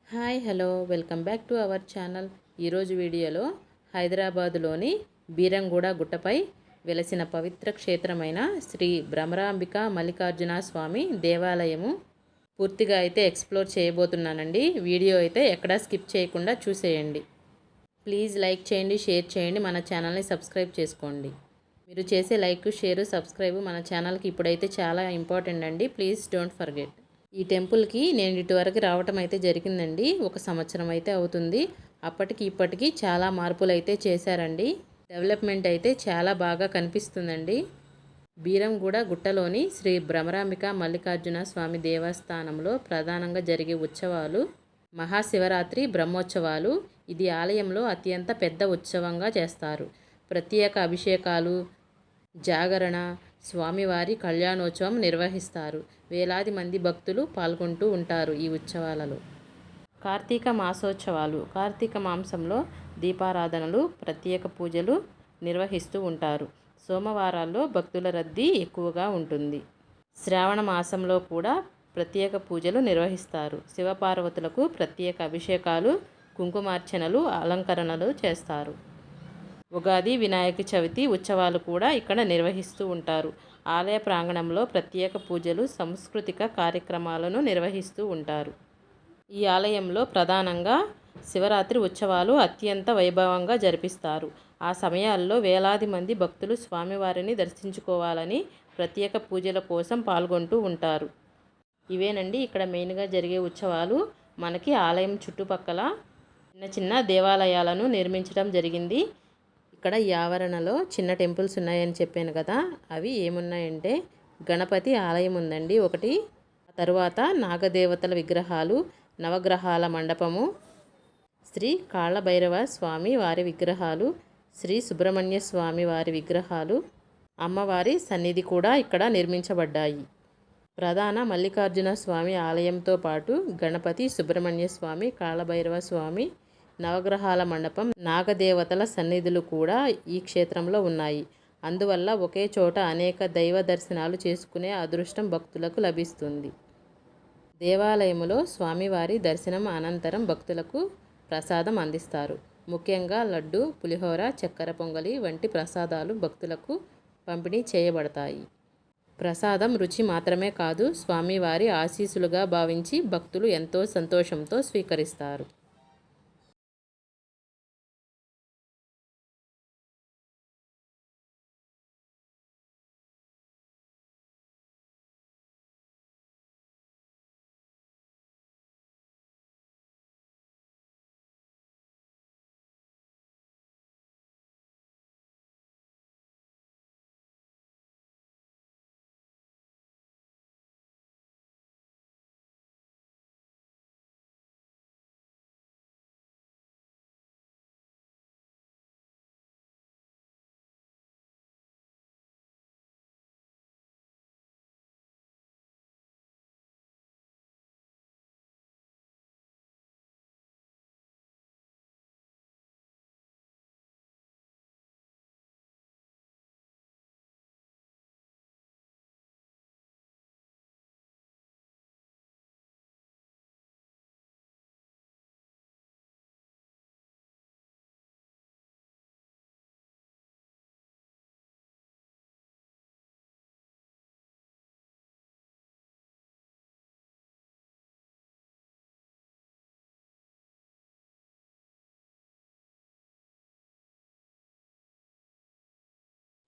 Hi hello welcome back to our channel. ఈరోజు వీడియోలో హైదరాబాదులోని బీరంగూడ గుట్టపై వెలసిన పవిత్ర క్షేత్రమైన శ్రీ భ్రమరాంబిక మల్లికార్జున స్వామి దేవాలయము పూర్తిగా అయితే ఎక్స్ప్లోర్ చేయబోతున్నానండి. వీడియో అయితే ఎక్కడా స్కిప్ చేయకుండా చూసేయండి. ప్లీజ్ లైక్ చేయండి, షేర్ చేయండి, మన ఛానల్ని సబ్స్క్రైబ్ చేసుకోండి. మీరు చేసే లైక్, షేర్, సబ్స్క్రైబ్ మన ఛానల్కి ఇప్పుడైతే చాలా ఇంపార్టెంట్ అండి. Please don't forget. ఈ టెంపుల్కి నేను ఇటువరకు రావటం అయితే జరిగిందండి. 1 సంవత్సరం అయితే అవుతుంది. అప్పటికి ఇప్పటికి చాలా మార్పులు అయితే చేశారండి. డెవలప్మెంట్ అయితే చాలా బాగా కనిపిస్తుందండి. బీరంగూడ గుట్టలోని శ్రీ భ్రమరాంబిక మల్లికార్జున స్వామి దేవస్థానంలో ప్రధానంగా జరిగే ఉత్సవాలు మహాశివరాత్రి బ్రహ్మోత్సవాలు. ఇది ఆలయంలో అత్యంత పెద్ద ఉత్సవంగా చేస్తారు. ప్రత్యేక అభిషేకాలు, జాగరణ, స్వామివారి కళ్యాణోత్సవం నిర్వహిస్తారు. వేలాది మంది భక్తులు పాల్గొంటూ ఉంటారు ఈ ఉత్సవాలలో. కార్తీక మాసోత్సవాలు. కార్తీక మాసంలో దీపారాధనలు, ప్రత్యేక పూజలు నిర్వహిస్తూ ఉంటారు. సోమవారాల్లో భక్తుల రద్దీ ఎక్కువగా ఉంటుంది. శ్రావణ మాసంలో కూడా ప్రత్యేక పూజలు నిర్వహిస్తారు. శివపార్వతులకు ప్రత్యేక అభిషేకాలు, కుంకుమార్చనలు, అలంకరణలు చేస్తారు. ఉగాది, వినాయక చవితి ఉత్సవాలు కూడా ఇక్కడ నిర్వహిస్తూ ఉంటారు. ఆలయ ప్రాంగణంలో ప్రత్యేక పూజలు, సాంస్కృతిక కార్యక్రమాలను నిర్వహిస్తూ ఉంటారు. ఈ ఆలయంలో ప్రధానంగా శివరాత్రి ఉత్సవాలు అత్యంత వైభవంగా జరిపిస్తారు. ఆ సమయాల్లో వేలాది మంది భక్తులు స్వామివారిని దర్శించుకోవాలని ప్రత్యేక పూజల కోసం పాల్గొంటూ ఉంటారు. ఇవేనండి ఇక్కడ మెయిన్గా జరిగే ఉత్సవాలు. మనకి ఆలయం చుట్టుపక్కల చిన్న చిన్న దేవాలయాలను నిర్మించడం జరిగింది. ఇక్కడ ఈ ఆవరణలో చిన్న టెంపుల్స్ ఉన్నాయని చెప్పాను కదా, అవి ఏమున్నాయంటే గణపతి ఆలయం ఉందండి ఒకటి, తరువాత నాగదేవతల విగ్రహాలు, నవగ్రహాల మండపము, శ్రీ కాళ్ళభైరవ స్వామి వారి విగ్రహాలు, శ్రీ సుబ్రహ్మణ్య స్వామి వారి విగ్రహాలు, అమ్మవారి సన్నిధి కూడా ఇక్కడ నిర్మించబడ్డాయి. ప్రధాన మల్లికార్జున స్వామి ఆలయంతో పాటు గణపతి, సుబ్రహ్మణ్య స్వామి, కాళ్ళభైరవ స్వామి, నవగ్రహాల మండపం, నాగదేవతల సన్నిధులు కూడా ఈ క్షేత్రంలో ఉన్నాయి. అందువల్ల ఒకే చోట అనేక దైవ దర్శనాలు చేసుకునే అదృష్టం భక్తులకు లభిస్తుంది. దేవాలయములో స్వామివారి దర్శనం అనంతరం భక్తులకు ప్రసాదం అందిస్తారు. ముఖ్యంగా లడ్డు, పులిహోర, చక్కెర పొంగలి వంటి ప్రసాదాలు భక్తులకు పంపిణీ చేయబడతాయి. ప్రసాదం రుచి మాత్రమే కాదు, స్వామివారి ఆశీస్సులుగా భావించి భక్తులు ఎంతో సంతోషంతో స్వీకరిస్తారు.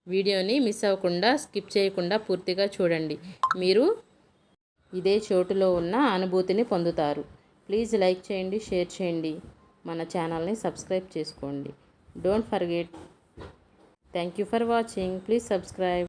వీడియోని మిస్ అవ్వకుండా, స్కిప్ చేయకుండా పూర్తిగా చూడండి. మీరు ఇదే చోటులో ఉన్న అనుభూతిని పొందుతారు. ప్లీజ్ లైక్ చేయండి, షేర్ చేయండి, మన ఛానల్ని సబ్స్క్రైబ్ చేసుకోండి. Don't forget. Thank you for watching. Please subscribe.